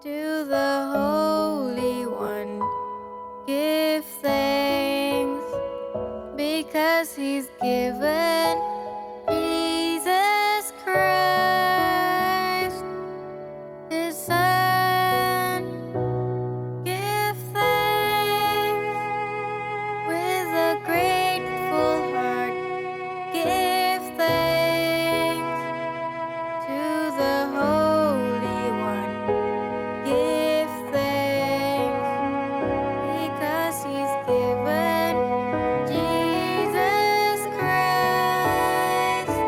To the Holy One, give thanks, because He's given Jesus Christ, His Son. Give thanks with a grateful heart. Give thanks to the Holy One. Give thanks because He's given Jesus Christ,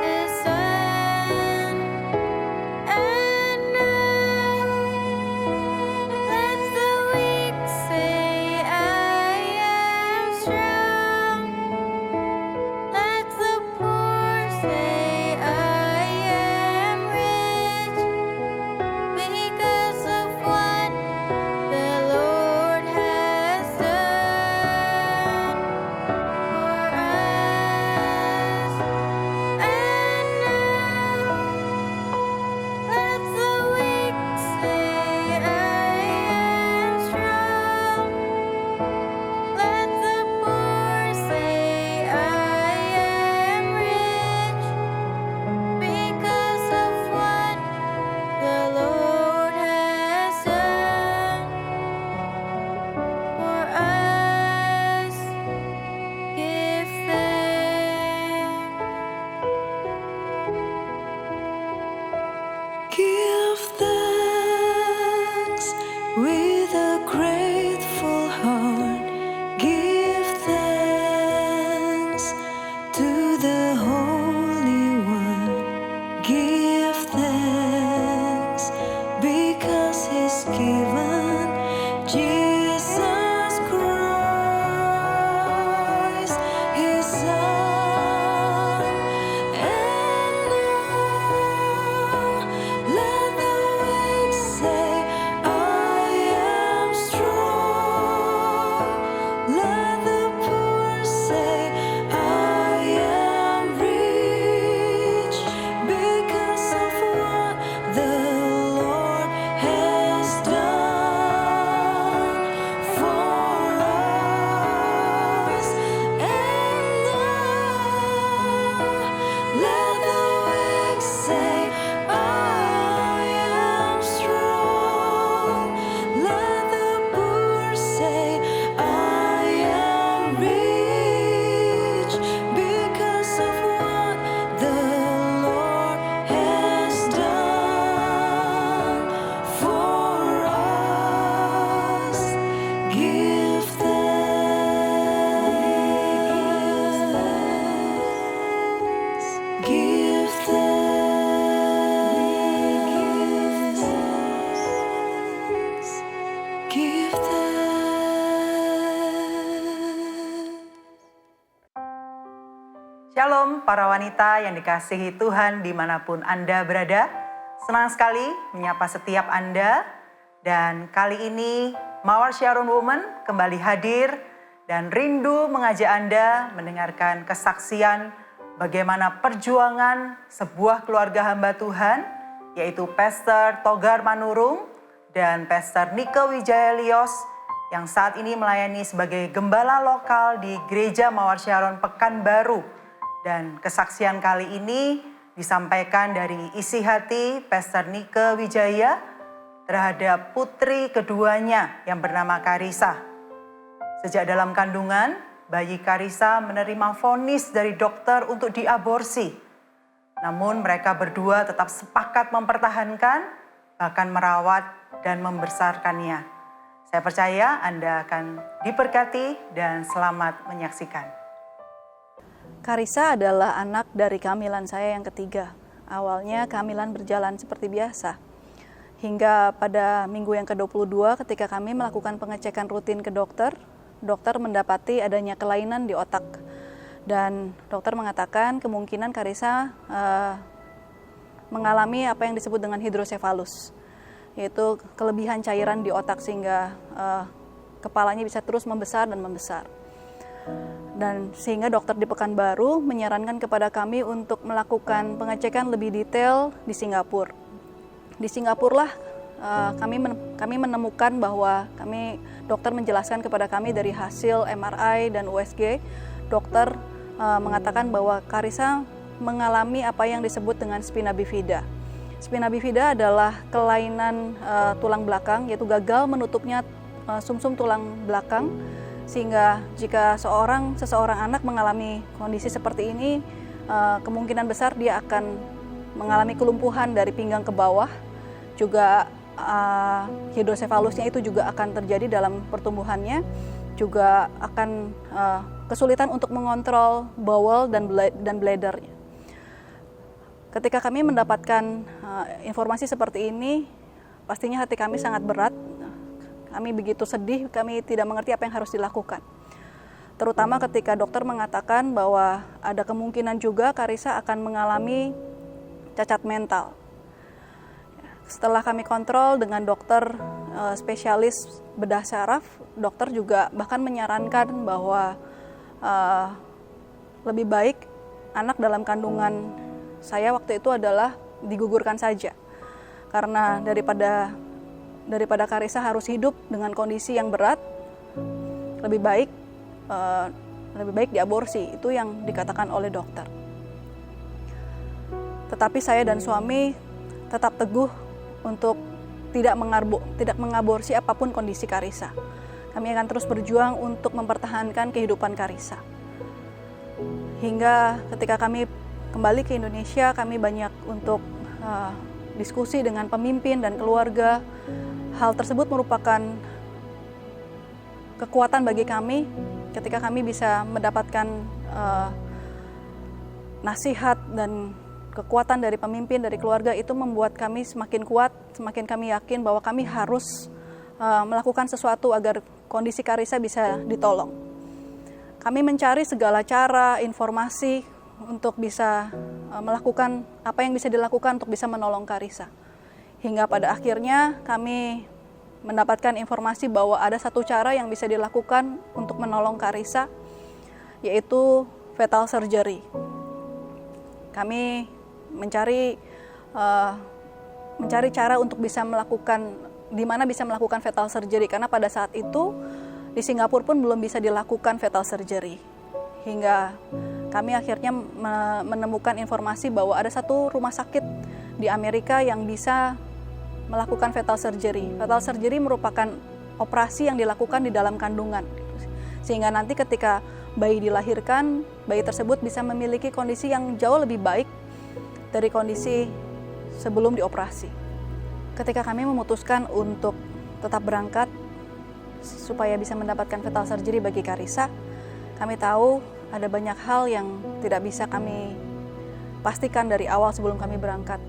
His Son. And now let the weak say, I am strong. Let the poor say, I am rich, because of what the Lord has done for us. And now let the weak say, I am strong. Let the poor say, I am rich, because of what the Lord has done for us. Give thanks. Give thanks with a grateful heart. Give thanks to the Holy One. Give thanks because He's given Jesus Christ, His Son. And now let the weak say, I am strong. Let the poor say, I am rich, because of what the Lord has done for us. And now let the weak say, I am strong. Let the poor say, I am rich, because of what the Lord has done for us. Give thanks. Give thanks. Give thanks. Shalom para wanita yang dikasihi Tuhan dimanapun Anda berada. Senang sekali menyapa setiap Anda. Dan kali ini Mawar Sharon Woman kembali hadir dan rindu mengajak Anda mendengarkan kesaksian bagaimana perjuangan sebuah keluarga hamba Tuhan, yaitu Pastor Togar Manurung dan Pastor Nike Wijaya Lios yang saat ini melayani sebagai gembala lokal di Gereja Mawar Sharon Pekanbaru. Dan kesaksian kali ini disampaikan dari isi hati Pastor Nike Wijaya terhadap putri keduanya yang bernama Karissa. Sejak dalam kandungan, bayi Karissa menerima vonis dari dokter untuk diaborsi. Namun mereka berdua tetap sepakat mempertahankan, bahkan merawat dan membesarkannya. Saya percaya Anda akan diberkati dan selamat menyaksikan. Karissa adalah anak dari kehamilan saya yang ketiga. Awalnya kehamilan berjalan seperti biasa. Hingga pada minggu yang ke-22 ketika kami melakukan pengecekan rutin ke dokter, dokter mendapati adanya kelainan di otak. Dan dokter mengatakan kemungkinan Karissa mengalami apa yang disebut dengan hidrosefalus, yaitu kelebihan cairan di otak sehingga kepalanya bisa terus membesar dan membesar. Dan sehingga dokter di Pekanbaru menyarankan kepada kami untuk melakukan pengecekan lebih detail di Singapura. Di Singapura lah kami menemukan bahwa dokter menjelaskan kepada kami dari hasil MRI dan USG, dokter mengatakan bahwa Carissa mengalami apa yang disebut dengan spina bifida. Spina bifida adalah kelainan tulang belakang, yaitu gagal menutupnya sumsum tulang belakang, sehingga jika seseorang anak mengalami kondisi seperti ini, kemungkinan besar dia akan mengalami kelumpuhan dari pinggang ke bawah, juga hidrosefalusnya itu juga akan terjadi dalam pertumbuhannya, juga akan kesulitan untuk mengontrol bowel dan bladdernya. Ketika kami mendapatkan informasi seperti ini, pastinya hati kami sangat berat. Kami begitu sedih, kami tidak mengerti apa yang harus dilakukan. Terutama ketika dokter mengatakan bahwa ada kemungkinan juga Carissa akan mengalami cacat mental. Setelah kami kontrol dengan dokter spesialis bedah syaraf, dokter juga bahkan menyarankan bahwa lebih baik anak dalam kandungan saya waktu itu adalah digugurkan saja. Karena daripada Carissa harus hidup dengan kondisi yang berat, lebih baik diaborsi, itu yang dikatakan oleh dokter. Tetapi saya dan suami tetap teguh untuk tidak mengaborsi apapun kondisi Carissa. Kami akan terus berjuang untuk mempertahankan kehidupan Carissa. Hingga ketika kami kembali ke Indonesia, kami banyak untuk diskusi dengan pemimpin dan keluarga. Hal tersebut merupakan kekuatan bagi kami ketika kami bisa mendapatkan nasihat dan kekuatan dari pemimpin, dari keluarga. Itu membuat kami semakin kuat, semakin kami yakin bahwa kami harus melakukan sesuatu agar kondisi Carissa bisa ditolong. Kami mencari segala cara, informasi untuk bisa melakukan apa yang bisa dilakukan untuk bisa menolong Carissa. Hingga pada akhirnya kami mendapatkan informasi bahwa ada satu cara yang bisa dilakukan untuk menolong Carissa, yaitu fetal surgery. Kami mencari cara untuk bisa melakukan, di mana bisa melakukan fetal surgery, karena pada saat itu di Singapura pun belum bisa dilakukan fetal surgery. Hingga kami akhirnya menemukan informasi bahwa ada satu rumah sakit di Amerika yang bisa melakukan fetal surgery. Fetal surgery merupakan operasi yang dilakukan di dalam kandungan, sehingga nanti ketika bayi dilahirkan, bayi tersebut bisa memiliki kondisi yang jauh lebih baik dari kondisi sebelum dioperasi. Ketika kami memutuskan untuk tetap berangkat supaya bisa mendapatkan fetal surgery bagi Carissa, kami tahu ada banyak hal yang tidak bisa kami pastikan dari awal sebelum kami berangkat.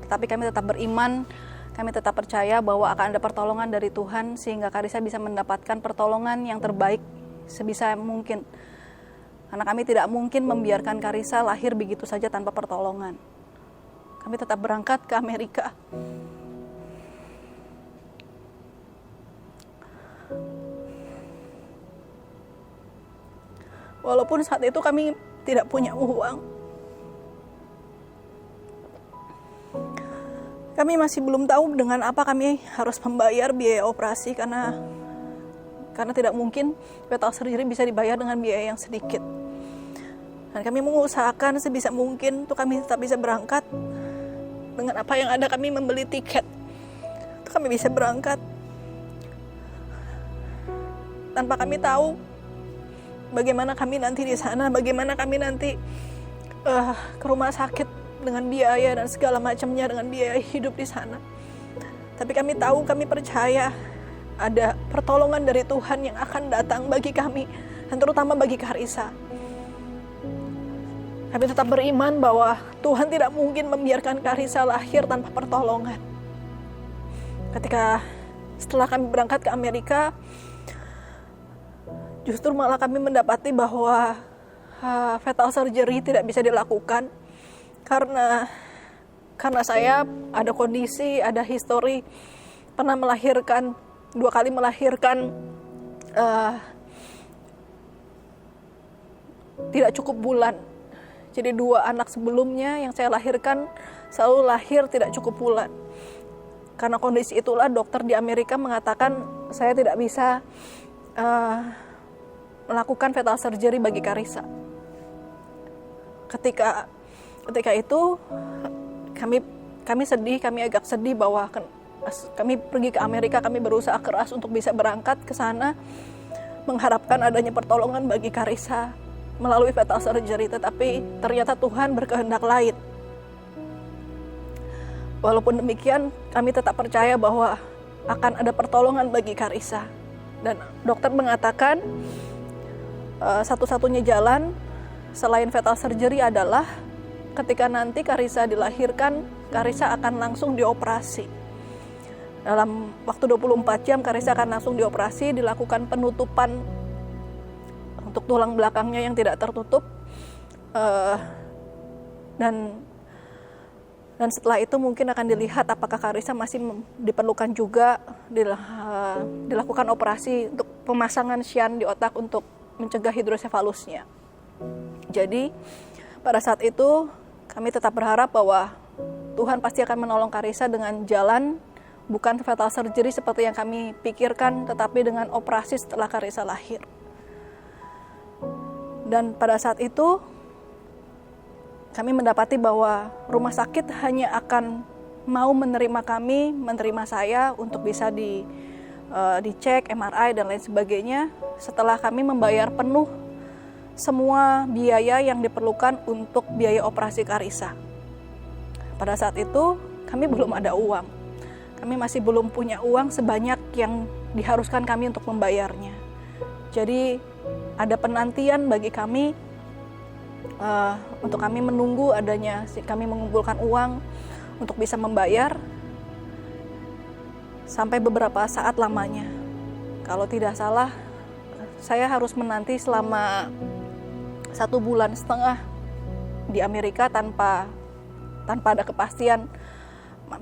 Tetapi kami tetap beriman, kami tetap percaya bahwa akan ada pertolongan dari Tuhan sehingga Carissa bisa mendapatkan pertolongan yang terbaik sebisa mungkin. Karena kami tidak mungkin membiarkan Carissa lahir begitu saja tanpa pertolongan. Kami tetap berangkat ke Amerika. Walaupun saat itu kami tidak punya uang. Kami masih belum tahu dengan apa kami harus membayar biaya operasi karena tidak mungkin fetal surgery bisa dibayar dengan biaya yang sedikit. Dan kami mengusahakan sebisa mungkin untuk kami tetap bisa berangkat. Dengan apa yang ada kami membeli tiket untuk kami bisa berangkat. Tanpa kami tahu bagaimana kami nanti di sana, bagaimana kami nanti ke rumah sakit dengan biaya dan segala macamnya, dengan biaya hidup di sana. Tapi kami tahu, kami percaya ada pertolongan dari Tuhan yang akan datang bagi kami, dan terutama bagi Carissa. Kami tetap beriman bahwa Tuhan tidak mungkin membiarkan Carissa lahir tanpa pertolongan. Setelah kami berangkat ke Amerika, justru malah kami mendapati bahwa fetal surgery tidak bisa dilakukan karena saya ada kondisi, ada histori pernah melahirkan 2 kali melahirkan tidak cukup bulan. Jadi 2 anak sebelumnya yang saya lahirkan selalu lahir tidak cukup bulan. karena kondisi itulah dokter di Amerika mengatakan saya tidak bisa melakukan fetal surgery bagi Karissa. Ketika itu kami sedih, kami agak sedih bahwa kami pergi ke Amerika, kami berusaha keras untuk bisa berangkat ke sana mengharapkan adanya pertolongan bagi Karissa melalui fetal surgery, tetapi ternyata Tuhan berkehendak lain. Walaupun demikian, kami tetap percaya bahwa akan ada pertolongan bagi Karissa. Dan dokter mengatakan satu-satunya jalan selain fetal surgery adalah ketika nanti Karissa dilahirkan, Karissa akan langsung dioperasi. Dalam waktu 24 jam Karissa akan langsung dioperasi, dilakukan penutupan untuk tulang belakangnya yang tidak tertutup. Dan setelah itu mungkin akan dilihat apakah Karissa masih diperlukan juga dilakukan operasi untuk pemasangan shunt di otak untuk mencegah hidrosefalusnya. Jadi pada saat itu kami tetap berharap bahwa Tuhan pasti akan menolong Karissa dengan jalan bukan fetal surgery seperti yang kami pikirkan, tetapi dengan operasi setelah Karissa lahir. Dan pada saat itu kami mendapati bahwa rumah sakit hanya akan mau menerima kami, menerima saya untuk bisa dicek MRI dan lain sebagainya setelah kami membayar penuh semua biaya yang diperlukan untuk biaya operasi Karissa. Pada saat itu kami belum ada uang. Kami masih belum punya uang sebanyak yang diharuskan kami untuk membayarnya. Jadi ada penantian bagi kami untuk kami menunggu adanya kami mengumpulkan uang untuk bisa membayar sampai beberapa saat lamanya. Kalau tidak salah, saya harus menanti selama 1,5 bulan di Amerika tanpa ada kepastian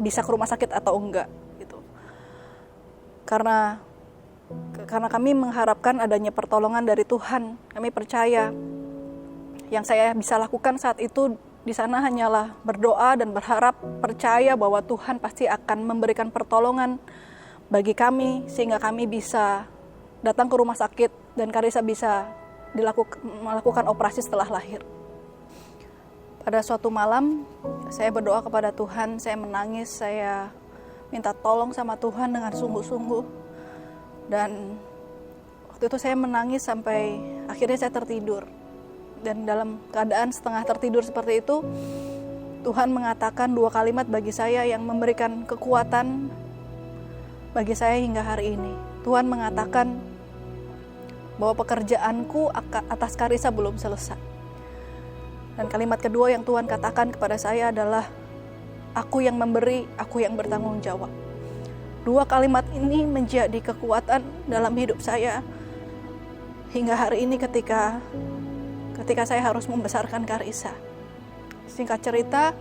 bisa ke rumah sakit atau enggak gitu. Karena kami mengharapkan adanya pertolongan dari Tuhan. Kami percaya yang saya bisa lakukan saat itu di sana hanyalah berdoa dan berharap, percaya bahwa Tuhan pasti akan memberikan pertolongan bagi kami sehingga kami bisa datang ke rumah sakit dan Karissa bisa melakukan operasi setelah lahir. Pada suatu malam, saya berdoa kepada Tuhan, saya menangis, saya minta tolong sama Tuhan dengan sungguh-sungguh. Dan waktu itu saya menangis sampai akhirnya saya tertidur. Dan dalam keadaan setengah tertidur seperti itu, Tuhan mengatakan 2 kalimat bagi saya yang memberikan kekuatan bagi saya hingga hari ini. Tuhan mengatakan bahwa pekerjaanku atas Karissa belum selesai. Dan kalimat kedua yang Tuhan katakan kepada saya adalah, aku yang memberi, aku yang bertanggung jawab. 2 kalimat ini menjadi kekuatan dalam hidup saya hingga hari ini ketika saya harus membesarkan Karissa. Singkat cerita,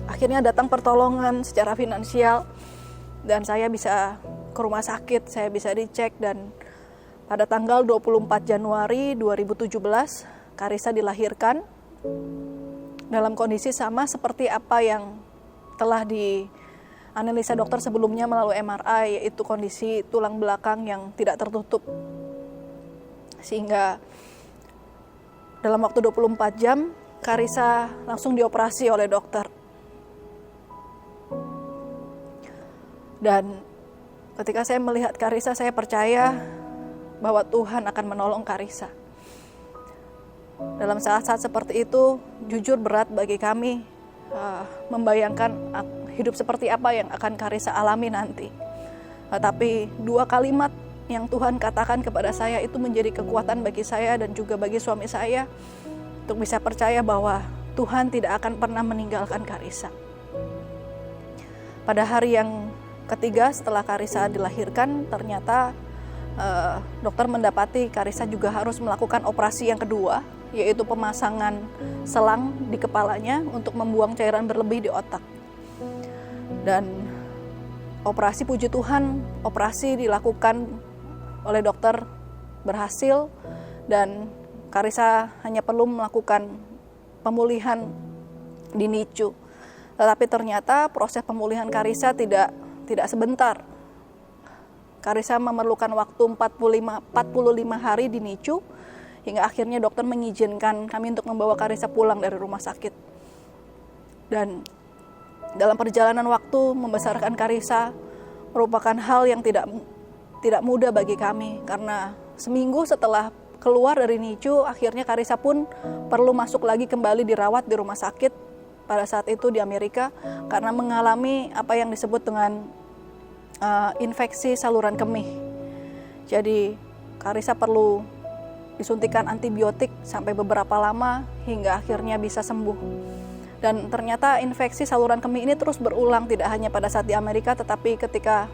akhirnya datang pertolongan secara finansial dan saya bisa ke rumah sakit, saya bisa dicek, dan pada tanggal 24 Januari 2017, Karissa dilahirkan dalam kondisi sama seperti apa yang telah dianalisa dokter sebelumnya melalui MRI, yaitu kondisi tulang belakang yang tidak tertutup. Sehingga dalam waktu 24 jam, Karissa langsung dioperasi oleh dokter. Dan ketika saya melihat Karissa, saya percaya bahwa Tuhan akan menolong Karissa. Dalam saat-saat seperti itu, jujur berat bagi kami membayangkan hidup seperti apa yang akan Karissa alami nanti. Tapi 2 kalimat yang Tuhan katakan kepada saya itu menjadi kekuatan bagi saya dan juga bagi suami saya untuk bisa percaya bahwa Tuhan tidak akan pernah meninggalkan Karissa. Pada hari yang ketiga setelah Karissa dilahirkan, ternyata dokter mendapati Karissa juga harus melakukan operasi yang kedua, yaitu pemasangan selang di kepalanya untuk membuang cairan berlebih di otak. Dan operasi, puji Tuhan, operasi dilakukan oleh dokter berhasil dan Karissa hanya perlu melakukan pemulihan di NICU. Tetapi ternyata proses pemulihan Karissa tidak sebentar. Karissa memerlukan waktu 45 hari di NICU, hingga akhirnya dokter mengizinkan kami untuk membawa Karissa pulang dari rumah sakit. Dan dalam perjalanan waktu membesarkan Karissa merupakan hal yang tidak mudah bagi kami, karena seminggu setelah keluar dari NICU, akhirnya Karissa pun perlu masuk lagi kembali dirawat di rumah sakit pada saat itu di Amerika, karena mengalami apa yang disebut dengan infeksi saluran kemih. Jadi Karissa perlu disuntikan antibiotik sampai beberapa lama hingga akhirnya bisa sembuh. Dan ternyata infeksi saluran kemih ini terus berulang, tidak hanya pada saat di Amerika, tetapi ketika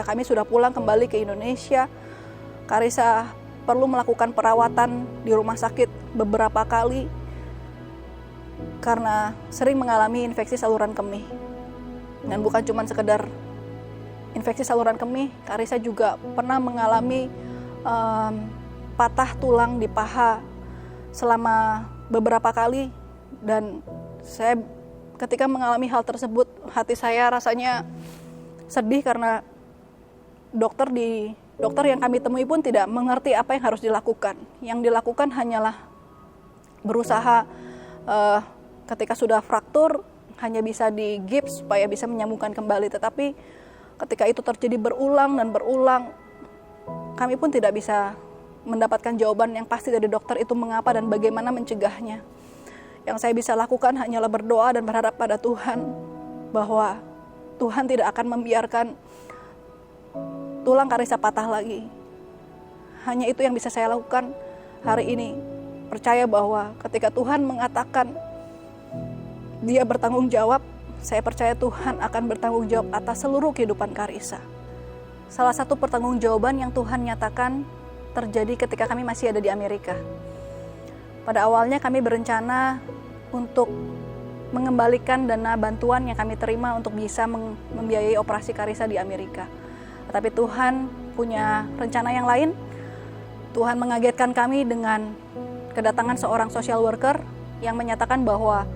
kami sudah pulang kembali ke Indonesia, Karissa perlu melakukan perawatan di rumah sakit beberapa kali karena sering mengalami infeksi saluran kemih. Dan bukan cuma sekedar infeksi saluran kemih, Karissa juga pernah mengalami patah tulang di paha selama beberapa kali. Dan saya ketika mengalami hal tersebut, hati saya rasanya sedih karena dokter yang kami temui pun tidak mengerti apa yang harus dilakukan. Yang dilakukan hanyalah berusaha ketika sudah fraktur hanya bisa digips supaya bisa menyambungkan kembali. Tetapi ketika itu terjadi berulang dan berulang, kami pun tidak bisa mendapatkan jawaban yang pasti dari dokter itu mengapa dan bagaimana mencegahnya. Yang saya bisa lakukan hanyalah berdoa dan berharap pada Tuhan bahwa Tuhan tidak akan membiarkan tulang Karissa patah lagi. Hanya itu yang bisa saya lakukan hari ini. Percaya bahwa ketika Tuhan mengatakan Dia bertanggung jawab, saya percaya Tuhan akan bertanggung jawab atas seluruh kehidupan Karissa. Salah satu pertanggungjawaban yang Tuhan nyatakan terjadi ketika kami masih ada di Amerika. Pada awalnya kami berencana untuk mengembalikan dana bantuan yang kami terima untuk bisa membiayai operasi Karissa di Amerika. Tetapi Tuhan punya rencana yang lain. Tuhan mengagetkan kami dengan kedatangan seorang social worker yang menyatakan bahwa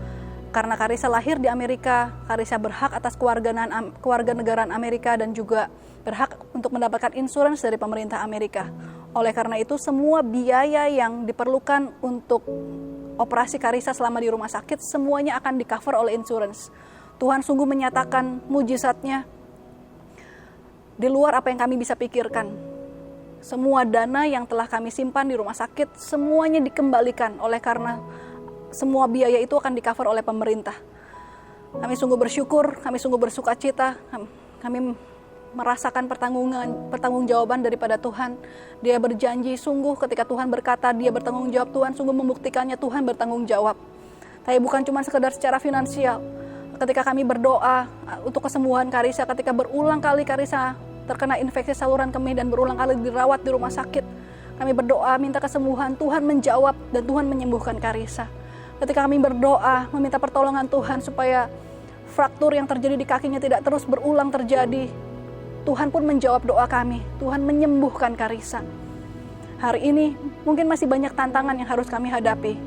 karena Karissa lahir di Amerika, Karissa berhak atas kewarganegaraan Amerika dan juga berhak untuk mendapatkan insurans dari pemerintah Amerika. Oleh karena itu, semua biaya yang diperlukan untuk operasi Karissa selama di rumah sakit semuanya akan di-cover oleh insurans. Tuhan sungguh menyatakan mujizatnya di luar apa yang kami bisa pikirkan. Semua dana yang telah kami simpan di rumah sakit semuanya dikembalikan oleh karena semua biaya itu akan di-cover oleh pemerintah. Kami sungguh bersyukur, kami sungguh bersuka cita, kami merasakan pertanggungjawaban daripada Tuhan. Dia berjanji sungguh ketika Tuhan berkata Dia bertanggung jawab, Tuhan sungguh membuktikannya, Tuhan bertanggung jawab. Tapi bukan cuma sekedar secara finansial. Ketika kami berdoa untuk kesembuhan Karissa, ketika berulang kali Karissa terkena infeksi saluran kemih dan berulang kali dirawat di rumah sakit, kami berdoa minta kesembuhan, Tuhan menjawab dan Tuhan menyembuhkan Karissa. Ketika kami berdoa meminta pertolongan Tuhan supaya fraktur yang terjadi di kakinya tidak terus berulang terjadi, Tuhan pun menjawab doa kami. Tuhan menyembuhkan Karissa. Hari ini mungkin masih banyak tantangan yang harus kami hadapi,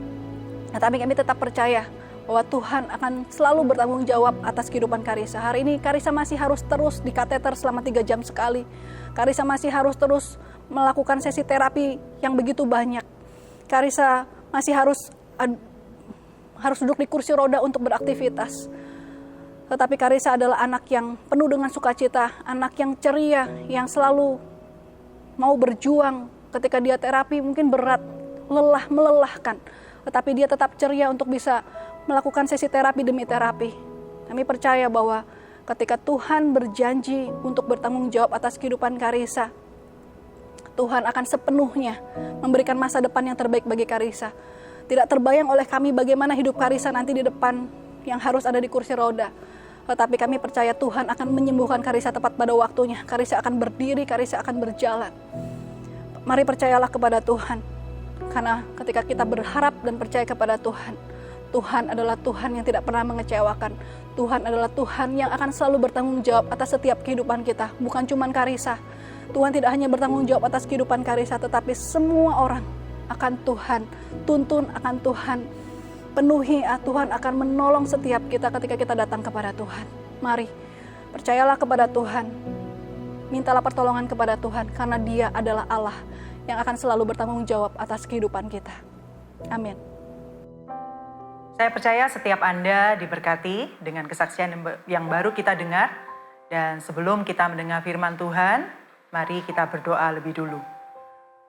tetapi kami tetap percaya bahwa Tuhan akan selalu bertanggung jawab atas kehidupan Karissa. Hari ini Karissa masih harus terus di kateter selama 3 jam sekali. Karissa masih harus terus melakukan sesi terapi yang begitu banyak. Karissa masih harus duduk di kursi roda untuk beraktivitas. Tetapi Karissa adalah anak yang penuh dengan sukacita, anak yang ceria, yang selalu mau berjuang. Ketika dia terapi mungkin berat, melelahkan. Tetapi dia tetap ceria untuk bisa melakukan sesi terapi demi terapi. Kami percaya bahwa ketika Tuhan berjanji untuk bertanggung jawab atas kehidupan Karissa, Tuhan akan sepenuhnya memberikan masa depan yang terbaik bagi Karissa. Tidak terbayang oleh kami bagaimana hidup Karissa nanti di depan yang harus ada di kursi roda. Tetapi kami percaya Tuhan akan menyembuhkan Karissa tepat pada waktunya. Karissa akan berdiri, Karissa akan berjalan. Mari percayalah kepada Tuhan. Karena ketika kita berharap dan percaya kepada Tuhan, Tuhan adalah Tuhan yang tidak pernah mengecewakan. Tuhan adalah Tuhan yang akan selalu bertanggung jawab atas setiap kehidupan kita. Bukan cuma Karissa. Tuhan tidak hanya bertanggung jawab atas kehidupan Karissa, tetapi semua orang akan Tuhan tuntun, akan Tuhan penuhi, Tuhan akan menolong setiap kita ketika kita datang kepada Tuhan. Mari, percayalah kepada Tuhan. Mintalah pertolongan kepada Tuhan, karena Dia adalah Allah yang akan selalu bertanggung jawab atas kehidupan kita. Amin. Saya percaya setiap Anda diberkati dengan kesaksian yang baru kita dengar. Dan sebelum kita mendengar firman Tuhan, mari kita berdoa lebih dulu.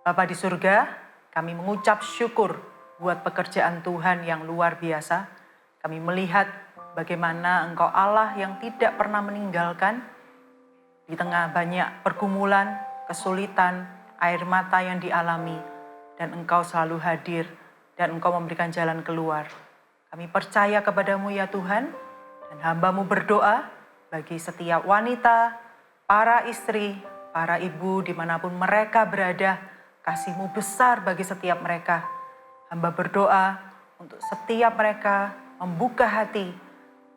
Bapa di surga, kami mengucap syukur buat pekerjaan Tuhan yang luar biasa. Kami melihat bagaimana Engkau Allah yang tidak pernah meninggalkan di tengah banyak pergumulan, kesulitan, air mata yang dialami. Dan Engkau selalu hadir dan Engkau memberikan jalan keluar. Kami percaya kepadamu ya Tuhan, dan hamba-Mu berdoa bagi setiap wanita, para istri, para ibu dimanapun mereka berada, kasih-Mu besar bagi setiap mereka. Hamba berdoa untuk setiap mereka membuka hati,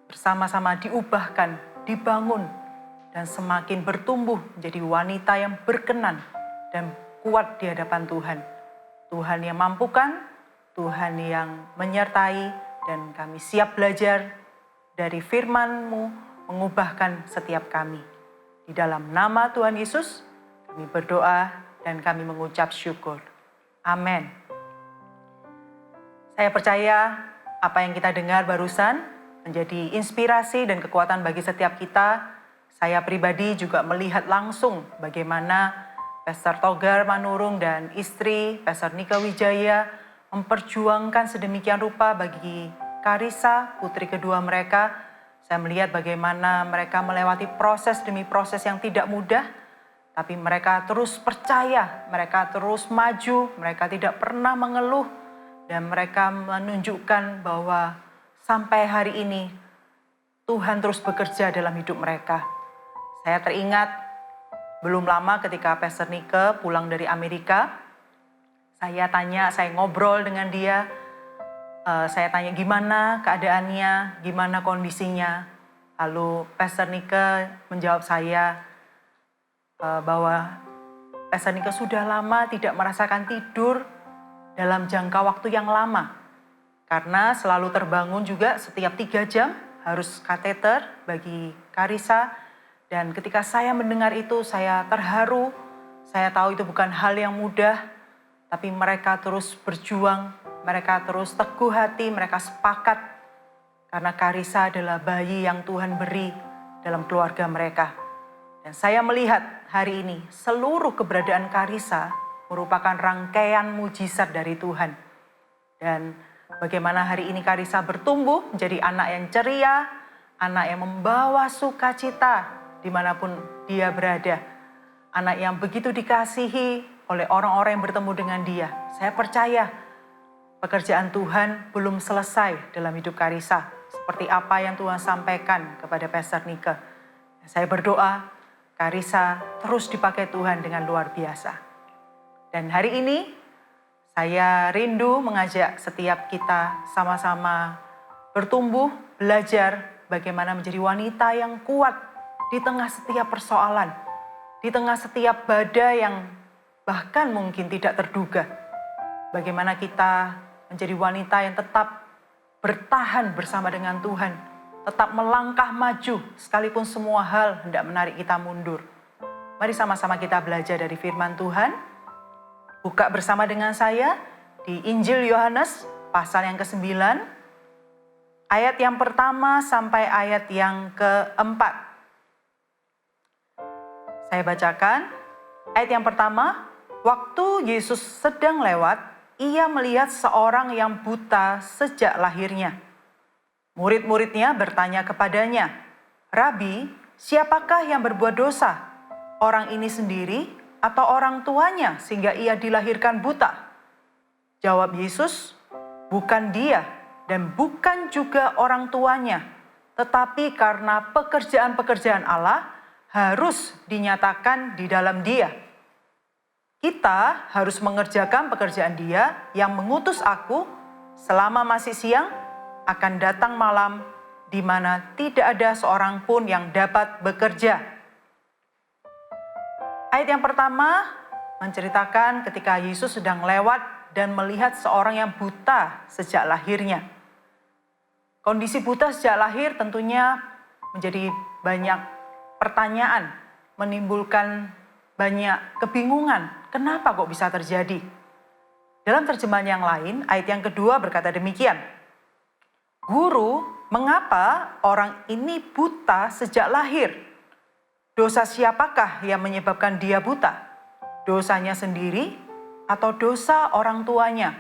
bersama-sama diubahkan, dibangun, dan semakin bertumbuh menjadi wanita yang berkenan dan kuat di hadapan Tuhan. Tuhan yang mampukan, Tuhan yang menyertai, dan kami siap belajar dari firman-Mu, mengubahkan setiap kami. Di dalam nama Tuhan Yesus, kami berdoa dan kami mengucap syukur. Amin. Saya percaya apa yang kita dengar barusan menjadi inspirasi dan kekuatan bagi setiap kita. Saya pribadi juga melihat langsung bagaimana Pastor Togar Manurung dan istri Pastor Nika Wijaya memperjuangkan sedemikian rupa bagi Karissa, putri kedua mereka. Saya melihat bagaimana mereka melewati proses demi proses yang tidak mudah, tapi mereka terus percaya, mereka terus maju, mereka tidak pernah mengeluh, dan mereka menunjukkan bahwa sampai hari ini Tuhan terus bekerja dalam hidup mereka. Saya teringat belum lama ketika Pastor Nika pulang dari Amerika, saya ngobrol dengan dia, saya tanya gimana keadaannya, gimana kondisinya. Lalu Pastor Nika menjawab saya bahwa Pastor Nika sudah lama tidak merasakan tidur dalam jangka waktu yang lama. Karena selalu terbangun juga setiap 3 jam harus kateter bagi Karissa. Dan ketika saya mendengar itu, saya terharu. Saya tahu itu bukan hal yang mudah, tapi mereka terus berjuang, mereka terus teguh hati, mereka sepakat. Karena Karissa adalah bayi yang Tuhan beri dalam keluarga mereka. Dan saya melihat hari ini, seluruh keberadaan Karissa merupakan rangkaian mujizat dari Tuhan. Dan bagaimana hari ini Karissa bertumbuh menjadi anak yang ceria, anak yang membawa sukacita dimanapun dia berada. Anak yang begitu dikasihi oleh orang-orang yang bertemu dengan dia. Saya percaya pekerjaan Tuhan belum selesai dalam hidup Karissa. Seperti apa yang Tuhan sampaikan kepada Pastor Nika. Saya berdoa Karissa terus dipakai Tuhan dengan luar biasa. Dan hari ini saya rindu mengajak setiap kita sama-sama bertumbuh, belajar bagaimana menjadi wanita yang kuat di tengah setiap persoalan, di tengah setiap badai yang bahkan mungkin tidak terduga. Bagaimana kita menjadi wanita yang tetap bertahan bersama dengan Tuhan, tetap melangkah maju sekalipun semua hal hendak menarik kita mundur. Mari sama-sama kita belajar dari firman Tuhan. Buka bersama dengan saya di Injil Yohanes pasal yang ke-9, ayat yang pertama sampai ayat yang ke-4. Saya bacakan ayat yang pertama. Waktu Yesus sedang lewat, ia melihat seorang yang buta sejak lahirnya. Murid-muridnya bertanya kepadanya, "Rabi, siapakah yang berbuat dosa? Orang ini sendiri atau orang tuanya sehingga ia dilahirkan buta?" Jawab Yesus, "Bukan dia dan bukan juga orang tuanya, tetapi karena pekerjaan-pekerjaan Allah harus dinyatakan di dalam dia. Kita harus mengerjakan pekerjaan dia yang mengutus aku selama masih siang, akan datang malam di mana tidak ada seorang pun yang dapat bekerja." Ayat yang pertama menceritakan ketika Yesus sedang lewat dan melihat seorang yang buta sejak lahirnya. Kondisi buta sejak lahir tentunya menjadi banyak pertanyaan, menimbulkan banyak kebingungan. Kenapa kok bisa terjadi? Dalam terjemahan yang lain, ayat yang kedua berkata demikian. Guru, mengapa orang ini buta sejak lahir? Dosa siapakah yang menyebabkan dia buta? Dosanya sendiri atau dosa orang tuanya?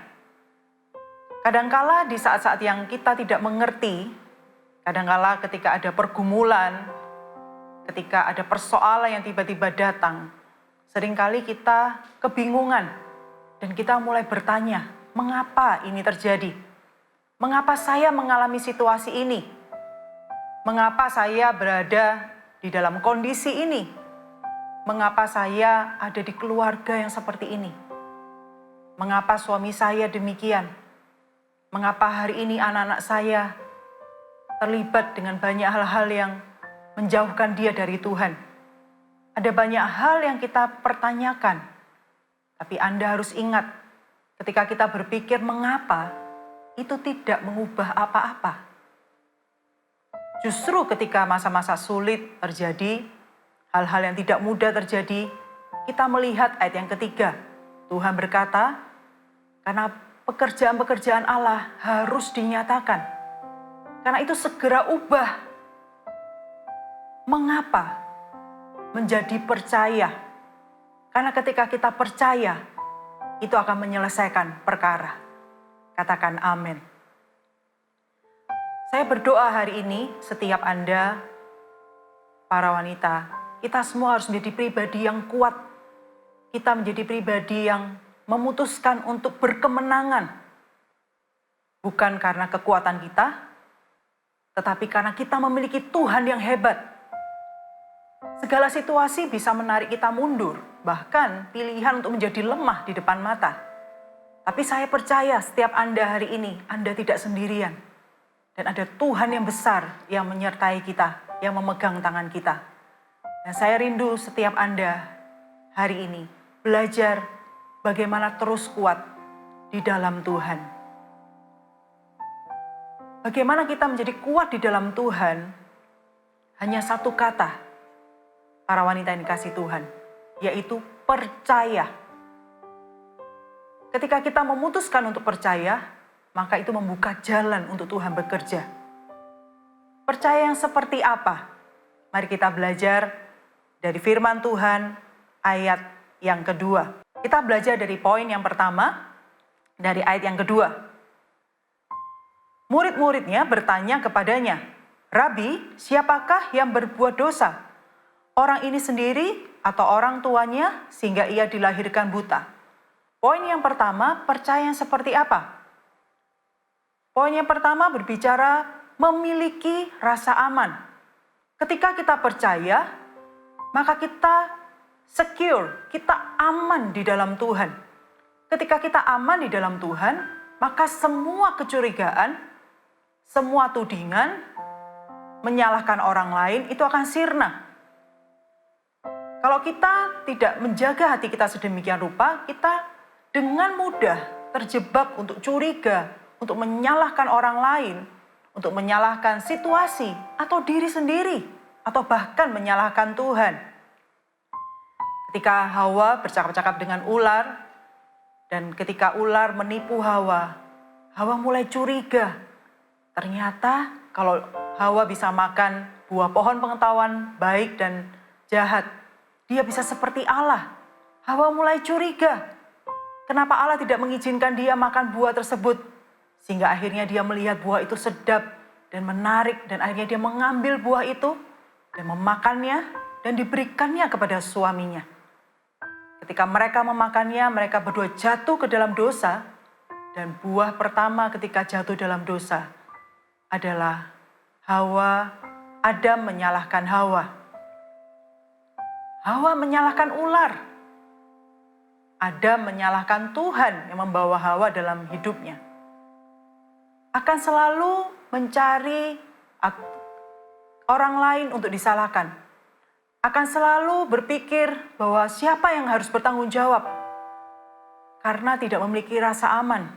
Kadangkala di saat-saat yang kita tidak mengerti, kadangkala ketika ada pergumulan, ketika ada persoalan yang tiba-tiba datang, seringkali kita kebingungan dan kita mulai bertanya, mengapa ini terjadi? Mengapa saya mengalami situasi ini? Mengapa saya berada di dalam kondisi ini? Mengapa saya ada di keluarga yang seperti ini? Mengapa suami saya demikian? Mengapa hari ini anak-anak saya terlibat dengan banyak hal-hal yang menjauhkan dia dari Tuhan? Ada banyak hal yang kita pertanyakan, tapi Anda harus ingat, ketika kita berpikir mengapa, itu tidak mengubah apa-apa. Justru ketika masa-masa sulit terjadi, hal-hal yang tidak mudah terjadi, kita melihat ayat yang ketiga. Tuhan berkata, karena pekerjaan-pekerjaan Allah harus dinyatakan. Karena itu segera ubah. Mengapa? Menjadi percaya. Karena ketika kita percaya, itu akan menyelesaikan perkara. Katakan amin. Saya berdoa hari ini, setiap Anda, para wanita, kita semua harus menjadi pribadi yang kuat. Kita menjadi pribadi yang memutuskan untuk berkemenangan. Bukan karena kekuatan kita, tetapi karena kita memiliki Tuhan yang hebat. Segala situasi bisa menarik kita mundur, bahkan pilihan untuk menjadi lemah di depan mata. Tapi saya percaya setiap Anda hari ini, Anda tidak sendirian. Dan ada Tuhan yang besar yang menyertai kita, yang memegang tangan kita. Dan saya rindu setiap Anda hari ini belajar bagaimana terus kuat di dalam Tuhan. Bagaimana kita menjadi kuat di dalam Tuhan? Hanya satu kata, para wanita yang dikasihi Tuhan, yaitu percaya. Ketika kita memutuskan untuk percaya, maka itu membuka jalan untuk Tuhan bekerja. Percaya yang seperti apa? Mari kita belajar dari firman Tuhan ayat yang kedua. Kita belajar dari poin yang pertama, dari ayat yang kedua. Murid-muridnya bertanya kepadanya, Rabi, siapakah yang berbuat dosa? Orang ini sendiri atau orang tuanya sehingga ia dilahirkan buta? Poin yang pertama, percaya yang seperti apa? Poin yang pertama berbicara memiliki rasa aman. Ketika kita percaya, maka kita secure, kita aman di dalam Tuhan. Ketika kita aman di dalam Tuhan, maka semua kecurigaan, semua tudingan, menyalahkan orang lain itu akan sirna. Kalau kita tidak menjaga hati kita sedemikian rupa, kita dengan mudah terjebak untuk curiga, untuk menyalahkan orang lain, untuk menyalahkan situasi atau diri sendiri, atau bahkan menyalahkan Tuhan. Ketika Hawa bercakap-cakap dengan ular, dan ketika ular menipu Hawa, Hawa mulai curiga. Ternyata kalau Hawa bisa makan buah pohon pengetahuan baik dan jahat, dia bisa seperti Allah. Hawa mulai curiga. Kenapa Allah tidak mengizinkan dia makan buah tersebut? Sehingga akhirnya dia melihat buah itu sedap dan menarik, dan akhirnya dia mengambil buah itu dan memakannya dan diberikannya kepada suaminya. Ketika mereka memakannya, mereka berdua jatuh ke dalam dosa, dan buah pertama ketika jatuh dalam dosa adalah Adam menyalahkan Hawa. Hawa menyalahkan ular. Adam menyalahkan Tuhan yang membawa Hawa dalam hidupnya. Akan selalu mencari orang lain untuk disalahkan. Akan selalu berpikir bahwa siapa yang harus bertanggung jawab. Karena tidak memiliki rasa aman.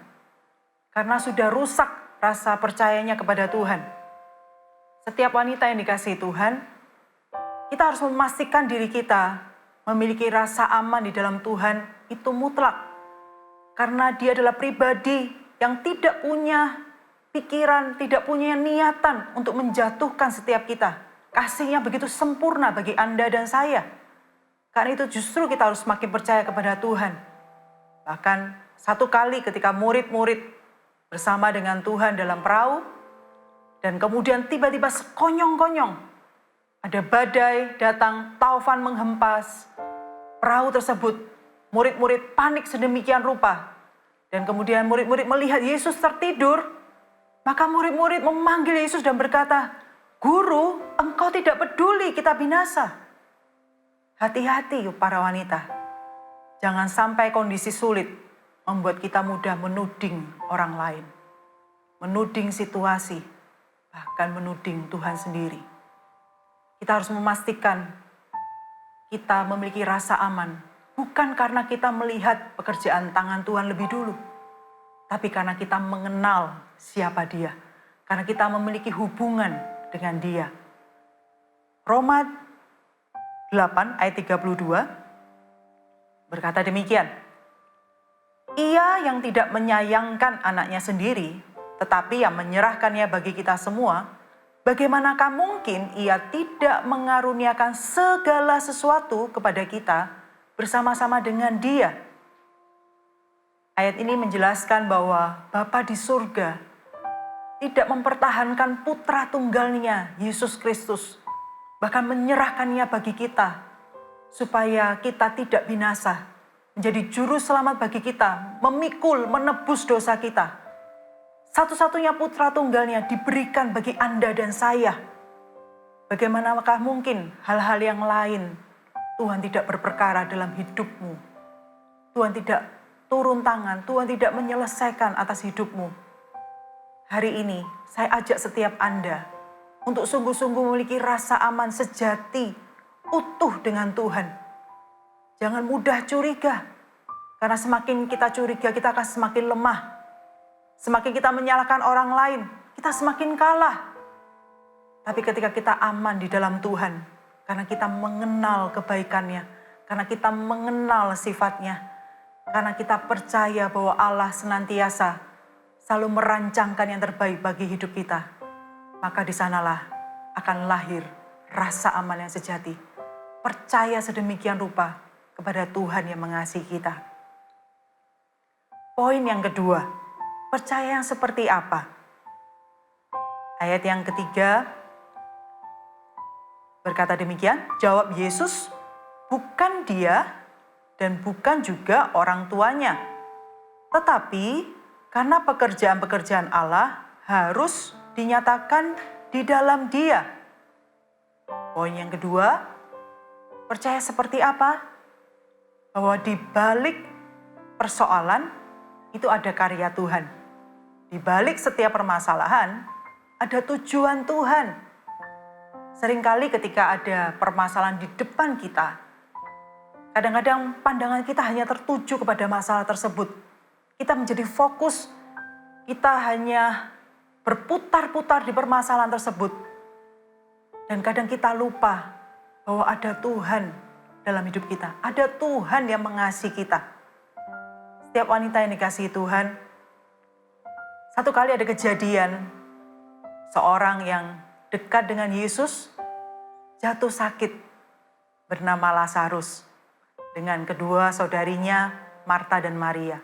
Karena sudah rusak rasa percayanya kepada Tuhan. Setiap wanita yang dikasihi Tuhan, kita harus memastikan diri kita memiliki rasa aman di dalam Tuhan itu mutlak. Karena dia adalah pribadi yang tidak punya pikiran, tidak punya niatan untuk menjatuhkan setiap kita. Kasihnya begitu sempurna bagi Anda dan saya. Karena itu justru kita harus makin percaya kepada Tuhan. Bahkan satu kali ketika murid-murid bersama dengan Tuhan dalam perahu, dan kemudian tiba-tiba sekonyong-konyong, ada badai datang, taufan menghempas perahu tersebut. Murid-murid panik sedemikian rupa. Dan kemudian murid-murid melihat Yesus tertidur, maka murid-murid memanggil Yesus dan berkata, "Guru, engkau tidak peduli kita binasa." Hati-hati para wanita. Jangan sampai kondisi sulit membuat kita mudah menuding orang lain. Menuding situasi, bahkan menuding Tuhan sendiri. Kita harus memastikan kita memiliki rasa aman. Bukan karena kita melihat pekerjaan tangan Tuhan lebih dulu. Tapi karena kita mengenal siapa Dia. Karena kita memiliki hubungan dengan Dia. Roma 8 ayat 32 berkata demikian. Ia yang tidak menyayangkan anaknya sendiri, tetapi yang menyerahkannya bagi kita semua, bagaimanakah mungkin ia tidak mengaruniakan segala sesuatu kepada kita bersama-sama dengan Dia? Ayat ini menjelaskan bahwa Bapa di surga tidak mempertahankan putra tunggalnya, Yesus Kristus, bahkan menyerahkannya bagi kita, supaya kita tidak binasa, menjadi juru selamat bagi kita, memikul, menebus dosa kita. Satu-satunya putra tunggalnya diberikan bagi Anda dan saya. Bagaimanakah mungkin hal-hal yang lain Tuhan tidak berperkara dalam hidupmu? Tuhan tidak turun tangan, Tuhan tidak menyelesaikan atas hidupmu. Hari ini saya ajak setiap Anda untuk sungguh-sungguh memiliki rasa aman sejati, utuh dengan Tuhan. Jangan mudah curiga, karena semakin kita curiga, kita akan semakin lemah. Semakin kita menyalahkan orang lain, kita semakin kalah. Tapi ketika kita aman di dalam Tuhan, karena kita mengenal kebaikannya, karena kita mengenal sifatnya, karena kita percaya bahwa Allah senantiasa selalu merancangkan yang terbaik bagi hidup kita, maka di sanalah akan lahir rasa aman yang sejati. Percaya sedemikian rupa kepada Tuhan yang mengasihi kita. Poin yang kedua, percaya yang seperti apa? Ayat yang ketiga berkata demikian, jawab Yesus, bukan Dia dan bukan juga orang tuanya. Tetapi karena pekerjaan-pekerjaan Allah harus dinyatakan di dalam Dia. Poin yang kedua, percaya seperti apa? Bahwa di balik persoalan itu ada karya Tuhan. Di balik setiap permasalahan ada tujuan Tuhan. Seringkali ketika ada permasalahan di depan kita, kadang-kadang pandangan kita hanya tertuju kepada masalah tersebut. Kita menjadi fokus, kita hanya berputar-putar di permasalahan tersebut. Dan kadang kita lupa bahwa ada Tuhan dalam hidup kita. Ada Tuhan yang mengasihi kita. Setiap wanita yang dikasihi Tuhan, satu kali ada kejadian, seorang yang dekat dengan Yesus jatuh sakit bernama Lazarus dengan kedua saudarinya Marta dan Maria.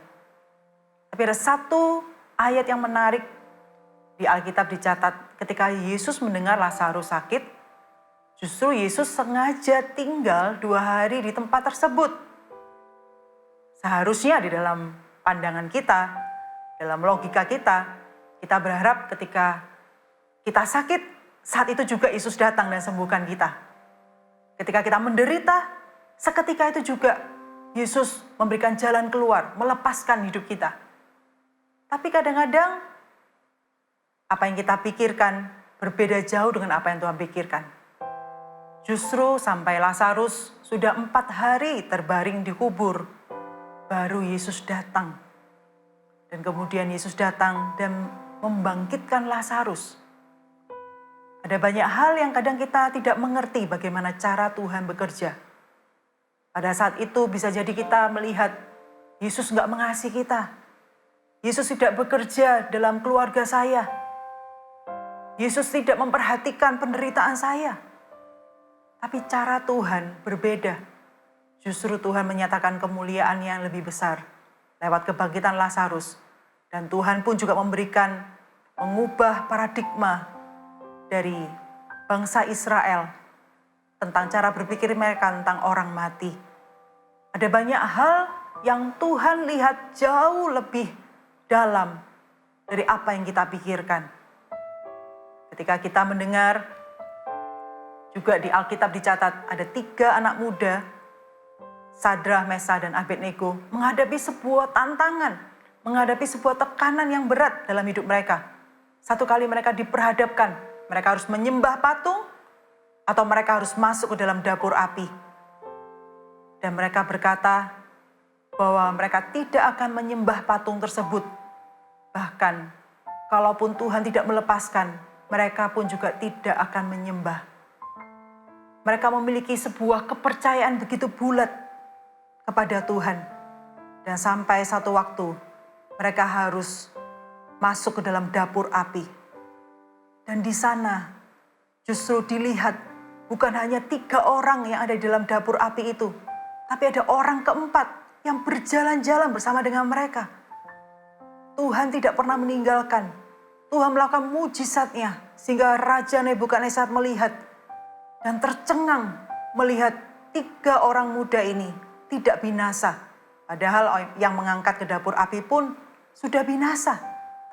Tapi ada satu ayat yang menarik di Alkitab dicatat ketika Yesus mendengar Lazarus sakit, justru Yesus sengaja tinggal 2 hari di tempat tersebut. Seharusnya di dalam pandangan kita, dalam logika kita berharap ketika kita sakit, saat itu juga Yesus datang dan sembuhkan kita. Ketika kita menderita, seketika itu juga Yesus memberikan jalan keluar, melepaskan hidup kita. Tapi kadang-kadang apa yang kita pikirkan berbeda jauh dengan apa yang Tuhan pikirkan. Justru sampai Lazarus sudah 4 hari terbaring di kubur, baru Yesus datang. Dan kemudian Yesus datang dan membangkitkan Lazarus. Ada banyak hal yang kadang kita tidak mengerti bagaimana cara Tuhan bekerja. Pada saat itu bisa jadi kita melihat Yesus nggak mengasihi kita. Yesus tidak bekerja dalam keluarga saya. Yesus tidak memperhatikan penderitaan saya. Tapi cara Tuhan berbeda. Justru Tuhan menyatakan kemuliaan yang lebih besar lewat kebangkitan Lazarus. Dan Tuhan pun juga mengubah paradigma dari bangsa Israel tentang cara berpikir mereka tentang orang mati. Ada banyak hal yang Tuhan lihat jauh lebih dalam dari apa yang kita pikirkan. Ketika kita mendengar, juga di Alkitab dicatat ada 3 anak muda, Sadrah, Mesah, dan Abednego, menghadapi sebuah tantangan, menghadapi sebuah tekanan yang berat dalam hidup mereka. Satu kali mereka diperhadapkan, mereka harus menyembah patung, atau mereka harus masuk ke dalam dapur api. Dan mereka berkata bahwa mereka tidak akan menyembah patung tersebut. Bahkan, kalaupun Tuhan tidak melepaskan, mereka pun juga tidak akan menyembah. Mereka memiliki sebuah kepercayaan begitu bulat kepada Tuhan. Dan sampai satu waktu, mereka harus masuk ke dalam dapur api. Dan di sana justru dilihat bukan hanya 3 orang yang ada di dalam dapur api itu, tapi ada orang keempat yang berjalan-jalan bersama dengan mereka. Tuhan tidak pernah meninggalkan. Tuhan melakukan mujizatnya sehingga Raja Nebukadnezar melihat dan tercengang melihat 3 orang muda ini tidak binasa. Padahal yang mengangkat ke dapur api pun sudah binasa.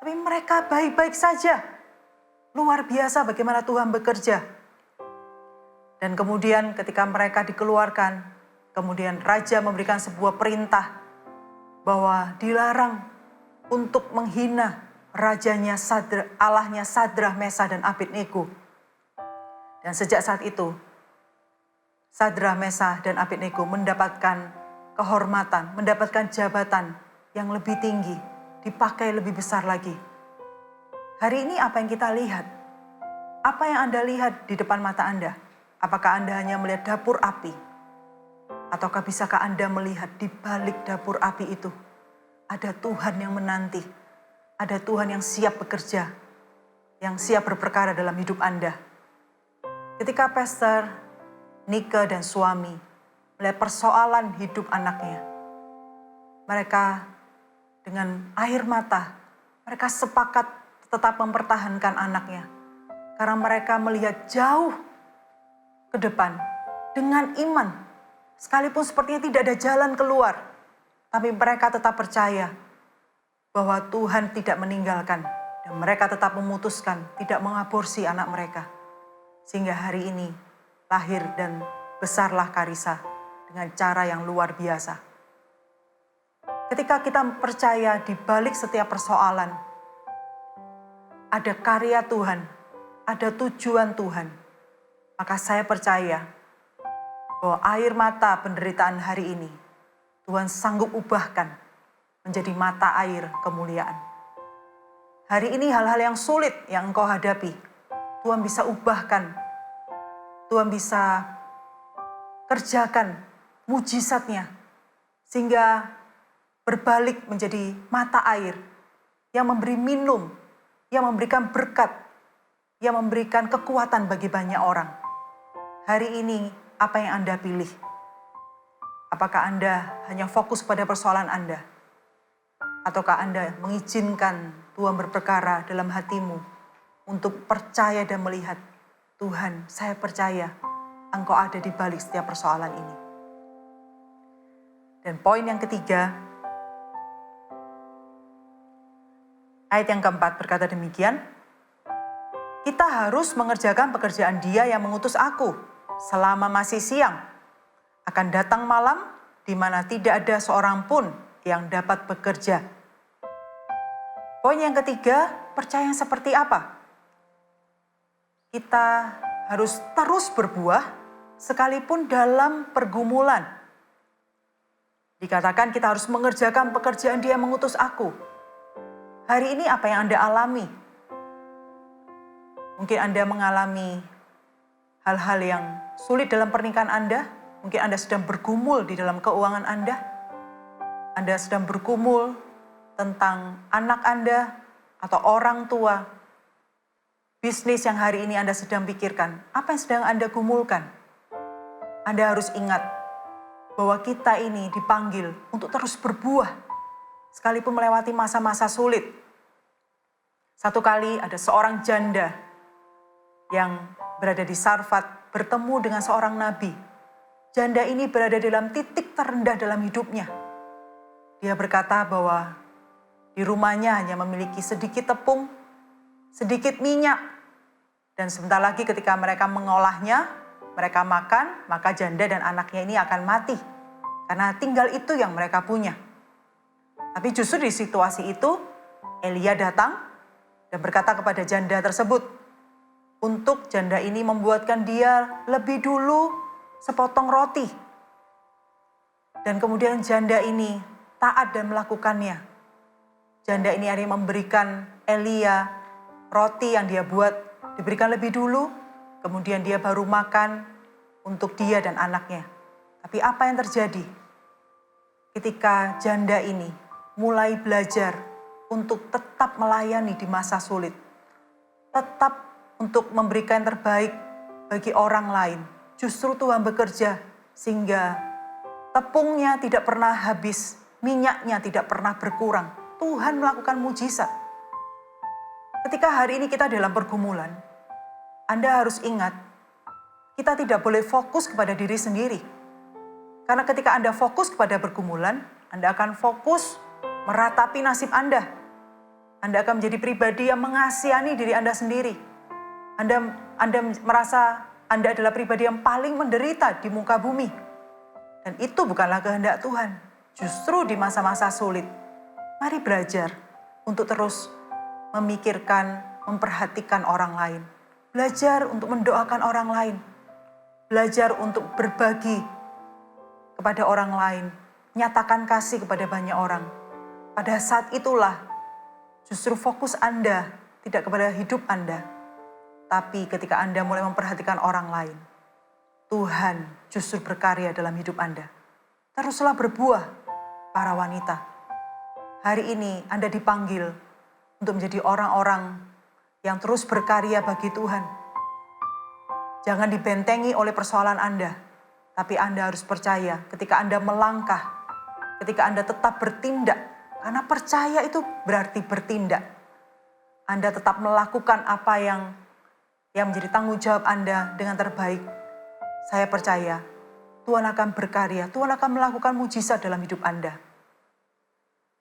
Tapi mereka baik-baik saja. Luar biasa bagaimana Tuhan bekerja. Dan kemudian ketika mereka dikeluarkan, kemudian Raja memberikan sebuah perintah bahwa dilarang untuk menghina rajanya Allahnya Sadrah, Mesah, dan Abednego. Dan sejak saat itu, Sadrah, Mesah, dan Abednego mendapatkan kehormatan, mendapatkan jabatan yang lebih tinggi, dipakai lebih besar lagi. Hari ini apa yang kita lihat? Apa yang Anda lihat di depan mata Anda? Apakah Anda hanya melihat dapur api? Ataukah bisakah Anda melihat di balik dapur api itu ada Tuhan yang menanti, ada Tuhan yang siap bekerja, yang siap berperkara dalam hidup Anda. Ketika Pastor Nike dan suami melihat persoalan hidup anaknya, mereka dengan air mata, mereka sepakat tetap mempertahankan anaknya. Karena mereka melihat jauh ke depan dengan iman. Sekalipun sepertinya tidak ada jalan keluar, tapi mereka tetap percaya bahwa Tuhan tidak meninggalkan. Dan mereka tetap memutuskan tidak mengaborsi anak mereka. Sehingga hari ini lahir dan besarlah Karissa dengan cara yang luar biasa. Ketika kita percaya di balik setiap persoalan, ada karya Tuhan, ada tujuan Tuhan, maka saya percaya bahwa air mata penderitaan hari ini Tuhan sanggup ubahkan menjadi mata air kemuliaan. Hari ini hal-hal yang sulit yang engkau hadapi, Tuhan bisa ubahkan, Tuhan bisa kerjakan mujizatnya, sehingga berbalik menjadi mata air yang memberi minum, yang memberikan berkat, yang memberikan kekuatan bagi banyak orang. Hari ini apa yang Anda pilih? Apakah Anda hanya fokus pada persoalan Anda? Ataukah Anda mengizinkan Tuhan berperkara dalam hatimu untuk percaya dan melihat, Tuhan, saya percaya Engkau ada di balik setiap persoalan ini. Dan poin yang ketiga, ayat yang keempat berkata demikian, kita harus mengerjakan pekerjaan Dia yang mengutus aku selama masih siang. Akan datang malam di mana tidak ada seorang pun yang dapat bekerja. Poin yang ketiga, percaya yang seperti apa? Kita harus terus berbuah sekalipun dalam pergumulan. Dikatakan kita harus mengerjakan pekerjaan Dia yang mengutus aku. Hari ini apa yang Anda alami? Mungkin Anda mengalami hal-hal yang sulit dalam pernikahan Anda. Mungkin Anda sedang bergumul di dalam keuangan Anda. Anda sedang bergumul tentang anak Anda atau orang tua. Bisnis yang hari ini Anda sedang pikirkan. Apa yang sedang Anda gumulkan? Anda harus ingat bahwa kita ini dipanggil untuk terus berbuah, sekalipun melewati masa-masa sulit. Satu kali ada seorang janda yang berada di Sarfat bertemu dengan seorang nabi. Janda ini berada dalam titik terendah dalam hidupnya. Dia berkata bahwa di rumahnya hanya memiliki sedikit tepung, sedikit minyak. Dan sebentar lagi ketika mereka mengolahnya, mereka makan, maka janda dan anaknya ini akan mati. Karena tinggal itu yang mereka punya. Tapi justru di situasi itu, Elia datang dan berkata kepada janda tersebut, untuk janda ini membuatkan dia lebih dulu sepotong roti. Dan kemudian janda ini taat dan melakukannya. Janda ini akhirnya memberikan Elia roti yang dia buat, diberikan lebih dulu, kemudian dia baru makan untuk dia dan anaknya. Tapi apa yang terjadi? Ketika janda ini mulai belajar untuk tetap melayani di masa sulit, tetap untuk memberikan yang terbaik bagi orang lain. Justru Tuhan bekerja sehingga tepungnya tidak pernah habis, minyaknya tidak pernah berkurang. Tuhan melakukan mujizat. Ketika hari ini kita dalam pergumulan, Anda harus ingat, kita tidak boleh fokus kepada diri sendiri. Karena ketika Anda fokus kepada pergumulan, Anda akan fokus meratapi nasib Anda. Anda akan menjadi pribadi yang mengasihani diri Anda sendiri. Anda merasa Anda adalah pribadi yang paling menderita di muka bumi. Dan itu bukanlah kehendak Tuhan. Justru di masa-masa sulit, mari belajar untuk terus memikirkan, memperhatikan orang lain. Belajar untuk mendoakan orang lain. Belajar untuk berbagi kepada orang lain. Nyatakan kasih kepada banyak orang. Pada saat itulah justru fokus Anda tidak kepada hidup Anda. Tapi ketika Anda mulai memperhatikan orang lain, Tuhan justru berkarya dalam hidup Anda. Teruslah berbuah, para wanita. Hari ini Anda dipanggil untuk menjadi orang-orang yang terus berkarya bagi Tuhan. Jangan dibentengi oleh persoalan Anda, tapi Anda harus percaya ketika Anda melangkah, ketika Anda tetap bertindak, karena percaya itu berarti bertindak. Anda tetap melakukan apa yang menjadi tanggung jawab Anda dengan terbaik. Saya percaya Tuhan akan berkarya, Tuhan akan melakukan mujizat dalam hidup Anda.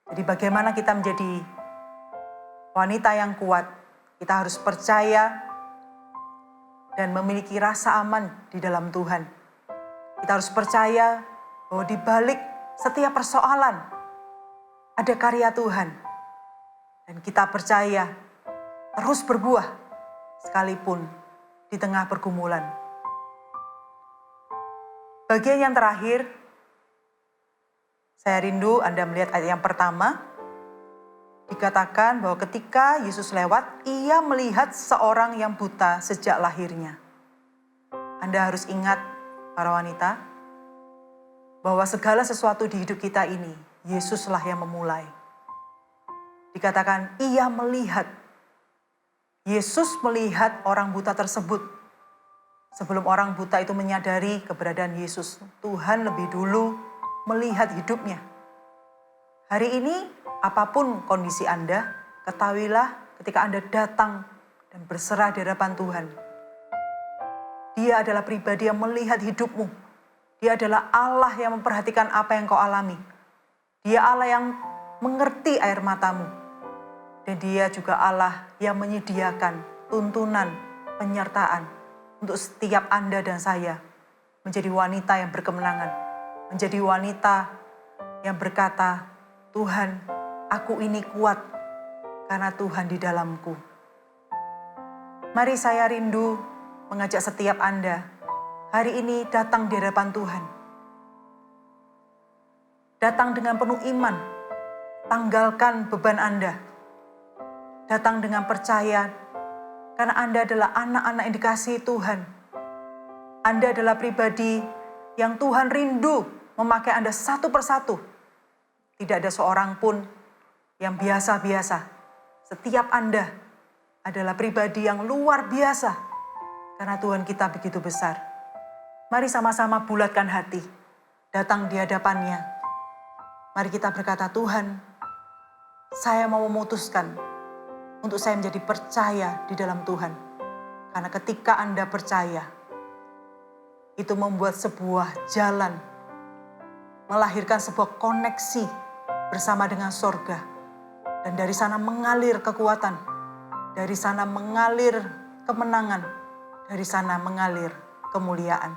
Jadi bagaimana kita menjadi wanita yang kuat? Kita harus percaya dan memiliki rasa aman di dalam Tuhan. Kita harus percaya bahwa di balik setiap persoalan ada karya Tuhan. Dan kita percaya terus berbuah sekalipun di tengah pergumulan. Bagian yang terakhir, saya rindu Anda melihat ayat yang pertama. Dikatakan bahwa ketika Yesus lewat, ia melihat seorang yang buta sejak lahirnya. Anda harus ingat, para wanita, bahwa segala sesuatu di hidup kita ini, Yesuslah yang memulai. Dikatakan ia melihat. Yesus melihat orang buta tersebut. Sebelum orang buta itu menyadari keberadaan Yesus, Tuhan lebih dulu melihat hidupnya. Hari ini, apapun kondisi Anda, ketahuilah ketika Anda datang dan berserah di hadapan Tuhan. Dia adalah pribadi yang melihat hidupmu. Dia adalah Allah yang memperhatikan apa yang kau alami. Dia Allah yang mengerti air matamu. Dan dia juga Allah yang menyediakan tuntunan, penyertaan untuk setiap Anda dan saya menjadi wanita yang berkemenangan. Menjadi wanita yang berkata, Tuhan, aku ini kuat karena Tuhan di dalamku. Mari saya rindu mengajak setiap Anda hari ini datang di hadapan Tuhan. Datang dengan penuh iman, tanggalkan beban Anda. datang dengan percaya, karena Anda adalah anak-anak yang dikasihi Tuhan. Anda adalah pribadi yang Tuhan rindu memakai Anda satu persatu. Tidak ada seorang pun yang biasa-biasa. Setiap Anda adalah pribadi yang luar biasa, karena Tuhan kita begitu besar. Mari sama-sama bulatkan hati, datang di hadapannya. Mari kita berkata, Tuhan, saya mau memutuskan untuk saya menjadi percaya di dalam Tuhan. Karena ketika Anda percaya, itu membuat sebuah jalan, melahirkan sebuah koneksi bersama dengan sorga. Dan dari sana mengalir kekuatan, dari sana mengalir kemenangan, dari sana mengalir kemuliaan.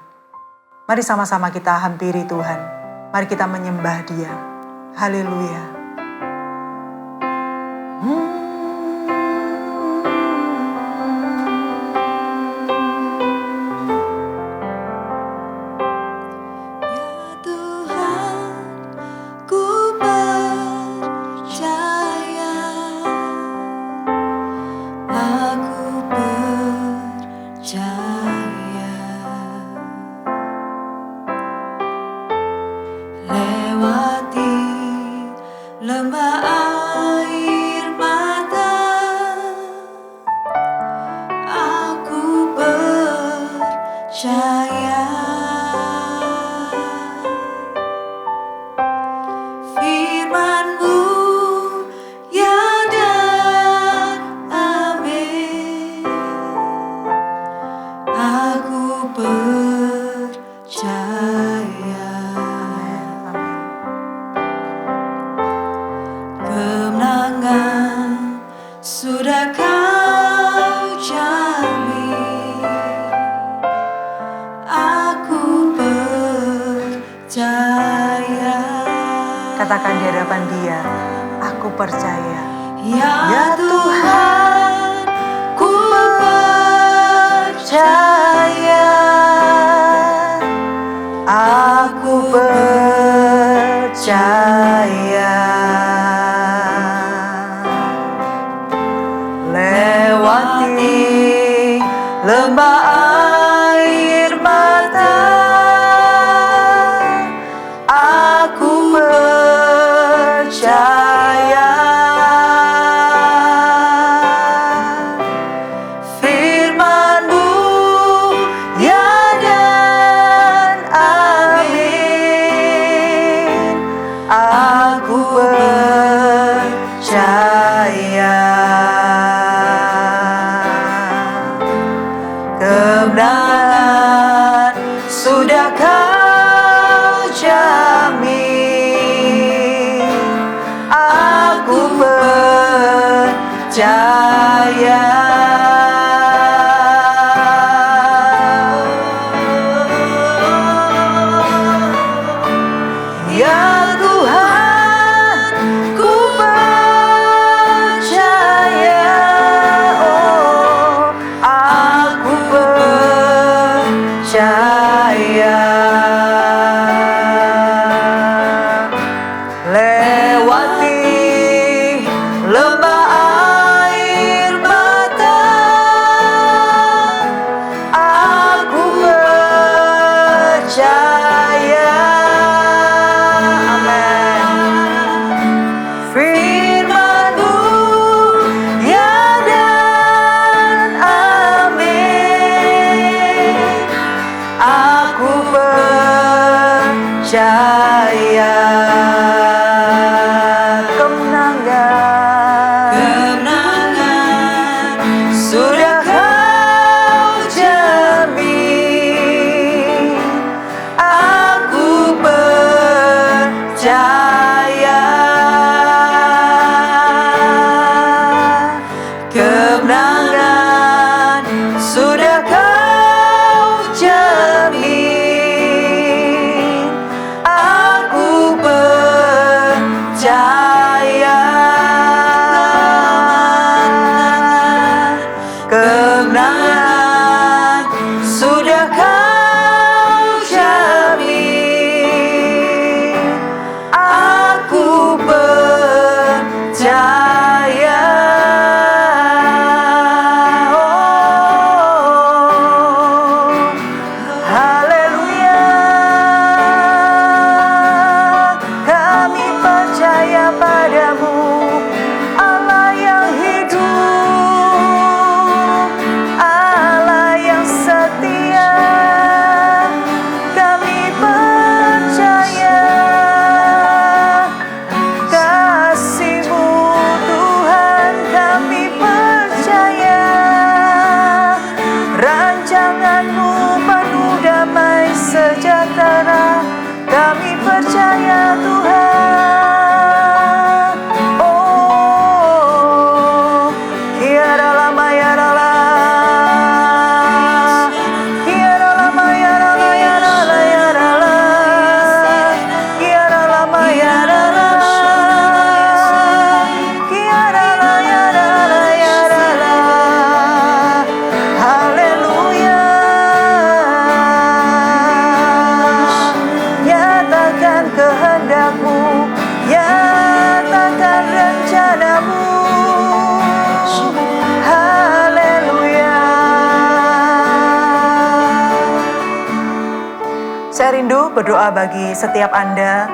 Mari sama-sama kita hampiri Tuhan. Mari kita menyembah Dia. Haleluya. Ya Tuhan, ku percaya, aku percaya, lewati lembah air mata, aku percaya. Firman-Mu ya dan amin, aku percaya. Kemenangan sudah Kau jamin, aku percaya. Katakan di hadapan Dia, aku percaya. Ya Tuhan, ku percaya, Aku percaya. Lewati lembah air mata, aku percaya. Firman-Mu ya dan amin, aku percaya. Kemenangan sudah Kau jamin, aku percaya. Ya Tuhan, ku percaya, oh, aku percaya. Lewati lembah air mata, aku percaya. Firman-Mu ya dan amin, aku percaya. Kemenangan sudah Kau jamin, aku percaya. Kemenangan sudah Kau jamin, aku percaya. Saya rindu berdoa bagi setiap Anda.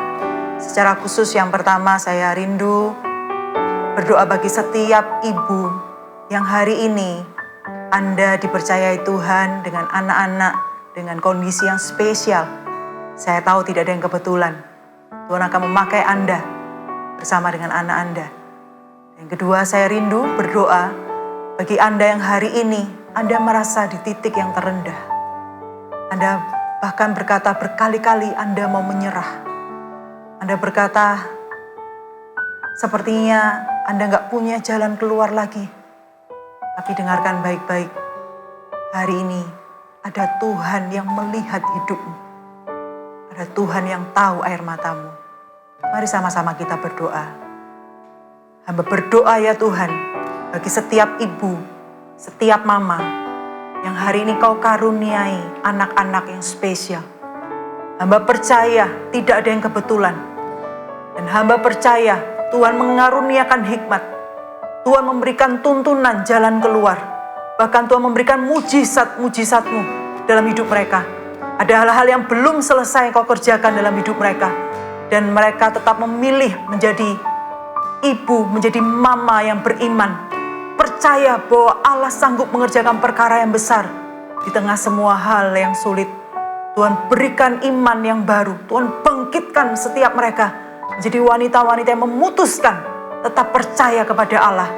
Secara khusus yang pertama saya rindu berdoa bagi setiap ibu yang hari ini Anda dipercayai Tuhan dengan anak-anak, dengan kondisi yang spesial. Saya tahu tidak ada yang kebetulan. Tuhan akan memakai Anda bersama dengan anak Anda. Yang kedua, saya rindu berdoa bagi Anda yang hari ini Anda merasa di titik yang terendah. Anda bahkan berkata berkali-kali Anda mau menyerah. Anda berkata, sepertinya Anda nggak punya jalan keluar lagi. Tapi dengarkan baik-baik. Hari ini ada Tuhan yang melihat hidupmu. Ada Tuhan yang tahu air matamu. Mari sama-sama kita berdoa. Hamba berdoa ya Tuhan, bagi setiap ibu, setiap mama, yang hari ini Kau karuniai anak-anak yang spesial. Hamba percaya tidak ada yang kebetulan. Dan hamba percaya Tuhan mengaruniakan hikmat. Tuhan memberikan tuntunan jalan keluar. Bahkan Tuhan memberikan mujizat-mujizat-Mu dalam hidup mereka. Ada hal-hal yang belum selesai Kau kerjakan dalam hidup mereka. Dan mereka tetap memilih menjadi ibu, menjadi mama yang beriman. Percaya bahwa Allah sanggup mengerjakan perkara yang besar. Di tengah semua hal yang sulit, Tuhan berikan iman yang baru. Tuhan bangkitkan setiap mereka menjadi wanita-wanita yang memutuskan tetap percaya kepada Allah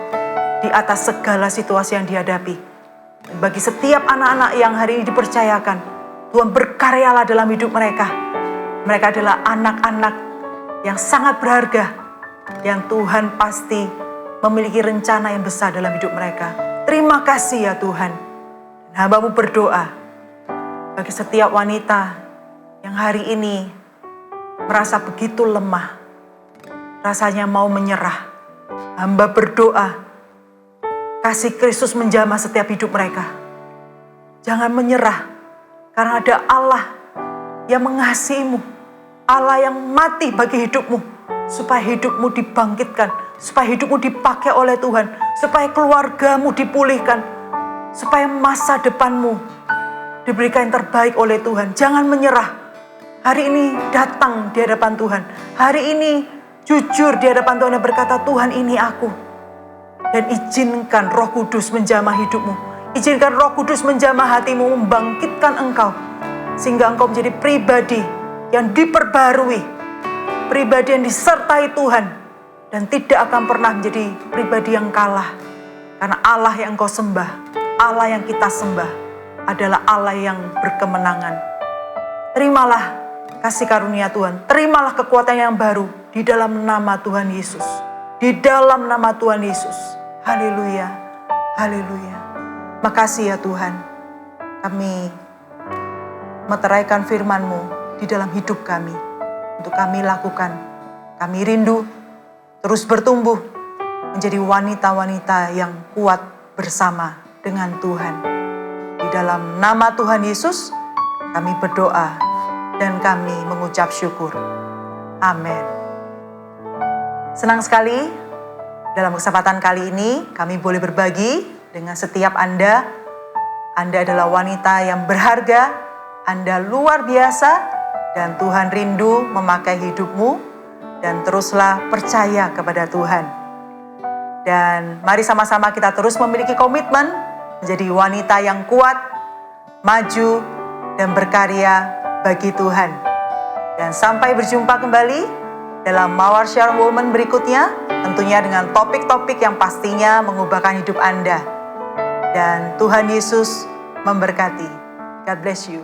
di atas segala situasi yang dihadapi. Dan bagi setiap anak-anak yang hari ini dipercayakan, Tuhan berkaryalah dalam hidup mereka. Mereka adalah anak-anak yang sangat berharga, yang Tuhan pasti memiliki rencana yang besar dalam hidup mereka. Terima kasih ya Tuhan. Dan hamba-Mu berdoa bagi setiap wanita yang hari ini merasa begitu lemah, rasanya mau menyerah. Hamba berdoa, kasih Kristus menjamah setiap hidup mereka. Jangan menyerah, karena ada Allah yang mengasihimu, Allah yang mati bagi hidupmu, supaya hidupmu dibangkitkan, supaya hidupmu dipakai oleh Tuhan, supaya keluargamu dipulihkan, supaya masa depanmu diberikan yang terbaik oleh Tuhan. Jangan menyerah. Hari ini datang di hadapan Tuhan. Hari ini jujur di hadapan Tuhan dan berkata, Tuhan ini aku. Dan izinkan Roh Kudus menjamah hidupmu. Izinkan Roh Kudus menjamah hatimu, membangkitkan engkau. Sehingga engkau menjadi pribadi yang diperbarui. Pribadi yang disertai Tuhan. Dan tidak akan pernah menjadi pribadi yang kalah. Karena Allah yang engkau sembah, Allah yang kita sembah, adalah Allah yang berkemenangan. Terimalah kasih karunia Tuhan. Terimalah kekuatan yang baru di dalam nama Tuhan Yesus. Di dalam nama Tuhan Yesus. Haleluya. Haleluya. Makasih ya Tuhan. Kami meteraikan firman-Mu di dalam hidup kami. Untuk kami lakukan. Kami rindu terus bertumbuh menjadi wanita-wanita yang kuat bersama dengan Tuhan. Di dalam nama Tuhan Yesus, kami berdoa dan kami mengucap syukur. Amin. Senang sekali dalam kesempatan kali ini kami boleh berbagi dengan setiap Anda. Anda adalah wanita yang berharga, Anda luar biasa, dan Tuhan rindu memakai hidupmu. Dan teruslah percaya kepada Tuhan. Dan mari sama-sama kita terus memiliki komitmen menjadi wanita yang kuat, maju, dan berkarya bagi Tuhan. Dan sampai berjumpa kembali dalam Mawar Sharon Woman berikutnya, tentunya dengan topik-topik yang pastinya mengubahkan hidup Anda. Dan Tuhan Yesus memberkati. God bless you.